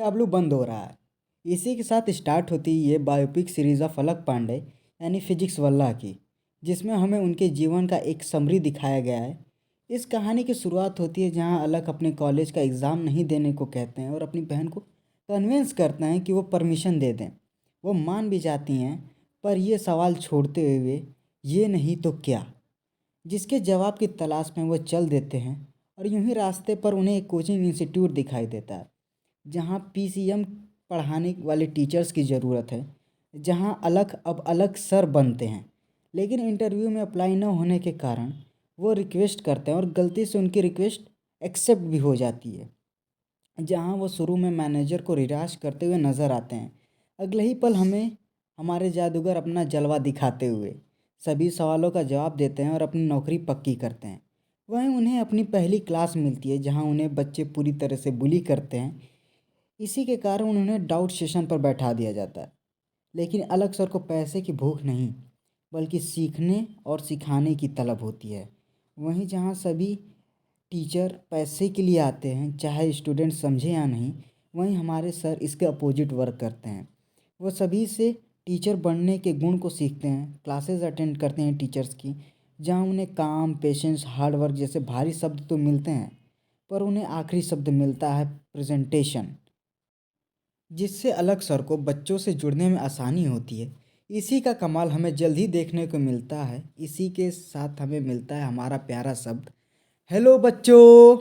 Tableau बंद हो रहा है। इसी के साथ स्टार्ट होती है ये बायोपिक सीरीज़ ऑफ अलक पांडे यानी फिजिक्स वल्लाह की, जिसमें हमें उनके जीवन का एक समरी दिखाया गया है। इस कहानी की शुरुआत होती है जहां अलक अपने कॉलेज का एग्ज़ाम नहीं देने को कहते हैं और अपनी बहन को कन्विंस करते हैं कि वो परमिशन दे दें। वो मान भी जाती हैं, पर ये सवाल छोड़ते हुए ये नहीं तो क्या, जिसके जवाब की तलाश में वो चल देते हैं। और यूं ही रास्ते पर उन्हें एक कोचिंग इंस्टीट्यूट दिखाई देता है जहाँ पीसीएम पढ़ाने वाले टीचर्स की ज़रूरत है, जहाँ अलग अब अलग सर बनते हैं। लेकिन इंटरव्यू में अप्लाई न होने के कारण वो रिक्वेस्ट करते हैं और गलती से उनकी रिक्वेस्ट एक्सेप्ट भी हो जाती है, जहाँ वो शुरू में मैनेजर को निराश करते हुए नज़र आते हैं। अगले ही पल हमें हमारे जादूगर अपना जलवा दिखाते हुए सभी सवालों का जवाब देते हैं और अपनी नौकरी पक्की करते हैं। वहीं उन्हें अपनी पहली क्लास मिलती है जहाँ उन्हें बच्चे पूरी तरह से बुली करते हैं। इसी के कारण उन्हें डाउट सेशन पर बैठा दिया जाता है। लेकिन अलग सर को पैसे की भूख नहीं, बल्कि सीखने और सिखाने की तलब होती है। वहीं जहाँ सभी टीचर पैसे के लिए आते हैं, चाहे स्टूडेंट समझे या नहीं, वहीं हमारे सर इसके अपोजिट वर्क करते हैं। वो सभी से टीचर बनने के गुण को सीखते हैं, क्लासेस अटेंड करते हैं टीचर्स की, जहाँ उन्हें काम, पेशेंस, हार्ड वर्क जैसे भारी शब्द तो मिलते हैं, पर उन्हें आखिरी शब्द मिलता है प्रेजेंटेशन, जिससे अलग सर को बच्चों से जुड़ने में आसानी होती है। इसी का कमाल हमें जल्द ही देखने को मिलता है। इसी के साथ हमें मिलता है हमारा प्यारा शब्द हेलो बच्चों।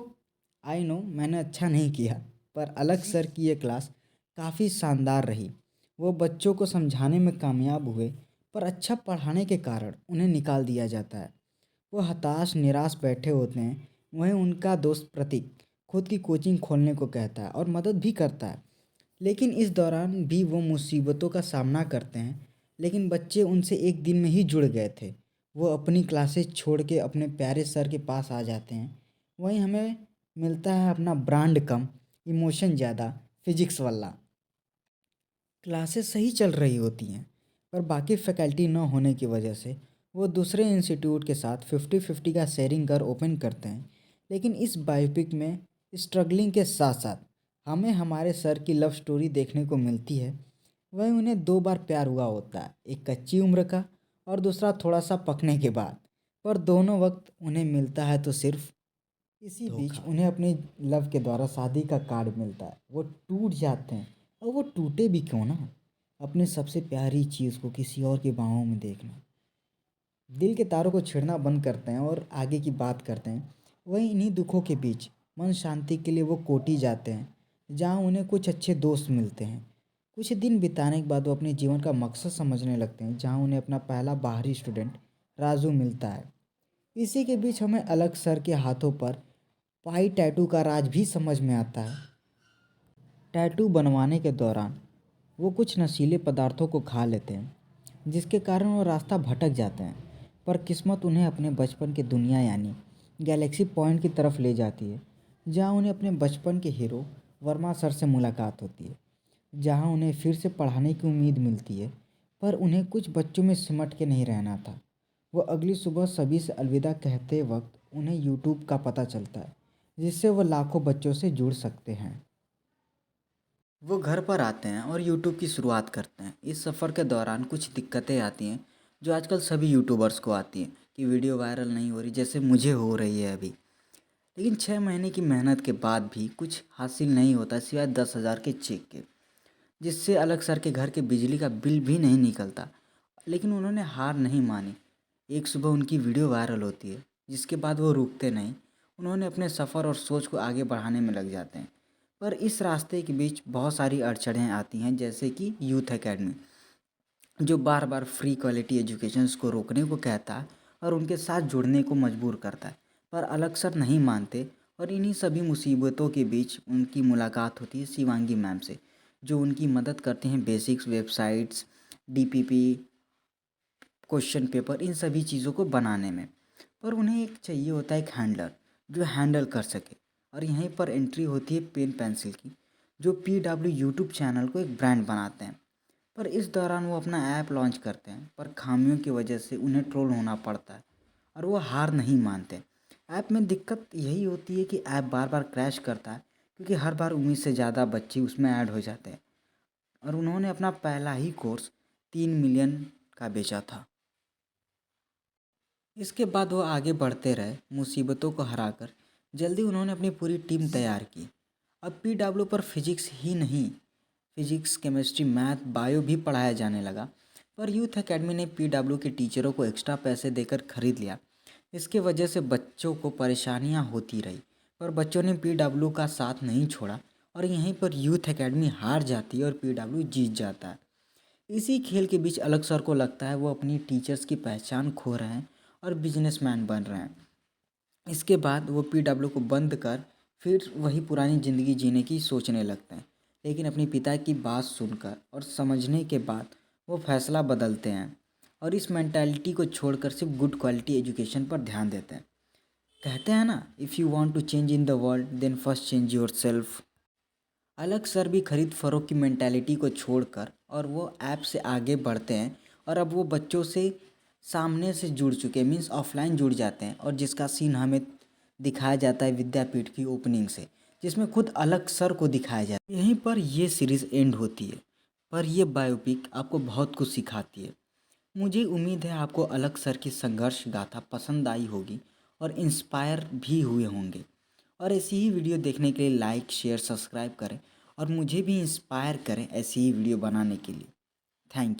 आई नो मैंने अच्छा नहीं किया, पर अलग सर की ये क्लास काफ़ी शानदार रही। वो बच्चों को समझाने में कामयाब हुए, पर अच्छा पढ़ाने के कारण उन्हें निकाल दिया जाता है। वो हताश निराश बैठे होते हैं। वहीं उनका दोस्त प्रतीक खुद की कोचिंग खोलने को कहता है और मदद भी करता है। लेकिन इस दौरान भी वो मुसीबतों का सामना करते हैं। लेकिन बच्चे उनसे एक दिन में ही जुड़ गए थे। वो अपनी क्लासेस छोड़ के अपने प्यारे सर के पास आ जाते हैं। वहीं हमें मिलता है अपना ब्रांड कम, इमोशन ज़्यादा, फिजिक्स वाला। क्लासेस सही चल रही होती हैं, पर बाकी फैकल्टी न होने की वजह से वो दूसरे इंस्टीट्यूट के साथ 50-50 का शेयरिंग घर ओपन करते हैं। लेकिन इस बायोपिक में स्ट्रगलिंग के साथ साथ हमें हमारे सर की लव स्टोरी देखने को मिलती है। वहीं उन्हें दो बार प्यार हुआ होता है, एक कच्ची उम्र का और दूसरा थोड़ा सा पकने के बाद। पर दोनों वक्त उन्हें मिलता है तो सिर्फ इसी बीच धोखा। उन्हें अपनी लव के द्वारा शादी का कार्ड मिलता है। वो टूट जाते हैं, और वो टूटे भी क्यों ना, अपने सबसे प्यारी चीज़ को किसी और की बाहों में देखना। दिल के तारों को छेड़ना बंद करते हैं और आगे की बात करते हैं। वहीं इन्हीं दुखों के बीच मन शांति के लिए वो कोटी जाते हैं, जहाँ उन्हें कुछ अच्छे दोस्त मिलते हैं। कुछ दिन बिताने के बाद वो अपने जीवन का मकसद समझने लगते हैं, जहाँ उन्हें अपना पहला बाहरी स्टूडेंट राजू मिलता है। इसी के बीच हमें अलग सर के हाथों पर पाई टैटू का राज भी समझ में आता है। टैटू बनवाने के दौरान वो कुछ नशीले पदार्थों को खा लेते हैं, जिसके कारण वो रास्ता भटक जाते हैं। पर किस्मत उन्हें अपने बचपन की दुनिया यानी गैलेक्सी पॉइंट की तरफ ले जाती है, जहाँ उन्हें अपने बचपन के हीरो वर्मा सर से मुलाकात होती है, जहाँ उन्हें फिर से पढ़ाने की उम्मीद मिलती है। पर उन्हें कुछ बच्चों में सिमट के नहीं रहना था। वो अगली सुबह सभी से अलविदा कहते वक्त उन्हें यूट्यूब का पता चलता है, जिससे वो लाखों बच्चों से जुड़ सकते हैं। वो घर पर आते हैं और यूट्यूब की शुरुआत करते हैं। इस सफ़र के दौरान कुछ दिक्कतें आती हैं, जो आजकल सभी यूट्यूबर्स को आती हैं, कि वीडियो वायरल नहीं हो रही, जैसे मुझे हो रही है अभी। लेकिन 6 महीने की मेहनत के बाद भी कुछ हासिल नहीं होता सिवाय 10,000 के चेक के, जिससे अलग सर के घर के बिजली का बिल भी नहीं निकलता। लेकिन उन्होंने हार नहीं मानी। एक सुबह उनकी वीडियो वायरल होती है, जिसके बाद वो रुकते नहीं। उन्होंने अपने सफ़र और सोच को आगे बढ़ाने में लग जाते हैं। पर इस रास्ते के बीच बहुत सारी अड़चनें आती हैं, जैसे कि यूथ एकेडमी, जो बार बार फ्री क्वालिटी एजुकेशंस को रोकने को कहता है और उनके साथ जुड़ने को मजबूर करता है। पर अलग सर नहीं मानते। और इन्हीं सभी मुसीबतों के बीच उनकी मुलाकात होती है शिवांगी मैम से, जो उनकी मदद करते हैं basics, websites, DPP, question paper, इन सभी चीज़ों को बनाने में। पर उन्हें एक चाहिए होता है एक हैंडलर, जो हैंडल कर सके। और यहीं पर एंट्री होती है पेन पेंसिल की, जो PW यूट्यूब चैनल को एक ब्रांड बनाते हैं। पर इस दौरान वो अपना ऐप लॉन्च करते हैं, पर खामियों की वजह से उन्हें ट्रोल होना पड़ता है और वो हार नहीं मानते। ऐप में दिक्कत यही होती है कि ऐप बार बार क्रैश करता है, क्योंकि हर बार उम्मीद से ज़्यादा बच्चे उसमें ऐड हो जाते हैं। और उन्होंने अपना पहला ही कोर्स 3 मिलियन का बेचा था। इसके बाद वो आगे बढ़ते रहे, मुसीबतों को हराकर जल्दी उन्होंने अपनी पूरी टीम तैयार की। अब पीडब्ल्यू पर फिजिक्स ही नहीं, फिजिक्स, केमिस्ट्री, मैथ, बायो भी पढ़ाया जाने लगा। पर यूथ एकेडमी ने पीडब्ल्यू के टीचरों को एक्स्ट्रा पैसे देकर खरीद लिया। इसके वजह से बच्चों को परेशानियां होती रही, पर बच्चों ने पीडब्ल्यू का साथ नहीं छोड़ा और यहीं पर यूथ एकेडमी हार जाती है और पीडब्ल्यू जीत जाता है। इसी खेल के बीच अलग सर को लगता है वो अपनी टीचर्स की पहचान खो रहे हैं और बिजनेसमैन बन रहे हैं। इसके बाद वो पीडब्ल्यू को बंद कर फिर वही पुरानी ज़िंदगी जीने की सोचने लगते हैं। लेकिन अपने पिता की बात सुनकर और समझने के बाद वो फैसला बदलते हैं और इस मेंटालिटी को छोड़कर सिर्फ गुड क्वालिटी एजुकेशन पर ध्यान देते हैं। कहते हैं ना, if you want to change in the world then first change your self. अलग सर भी खरीद फरोख्त की मेंटालिटी को छोड़कर और वो ऐप से आगे बढ़ते हैं और अब वो बच्चों से सामने से जुड़ चुके, मीन्स ऑफलाइन जुड़ जाते हैं। और जिसका सीन हमें दिखाया जाता है विद्यापीठ की ओपनिंग से, जिसमें खुद अलग सर को दिखाया जाता है। यहीं पर ये सीरीज़ एंड होती है, पर ये बायोपिक आपको बहुत कुछ सिखाती है। मुझे उम्मीद है आपको अलग सर की संघर्ष गाथा पसंद आई होगी और इंस्पायर भी हुए होंगे। और ऐसी ही वीडियो देखने के लिए लाइक, शेयर, सब्सक्राइब करें और मुझे भी इंस्पायर करें ऐसी ही वीडियो बनाने के लिए। Thank you.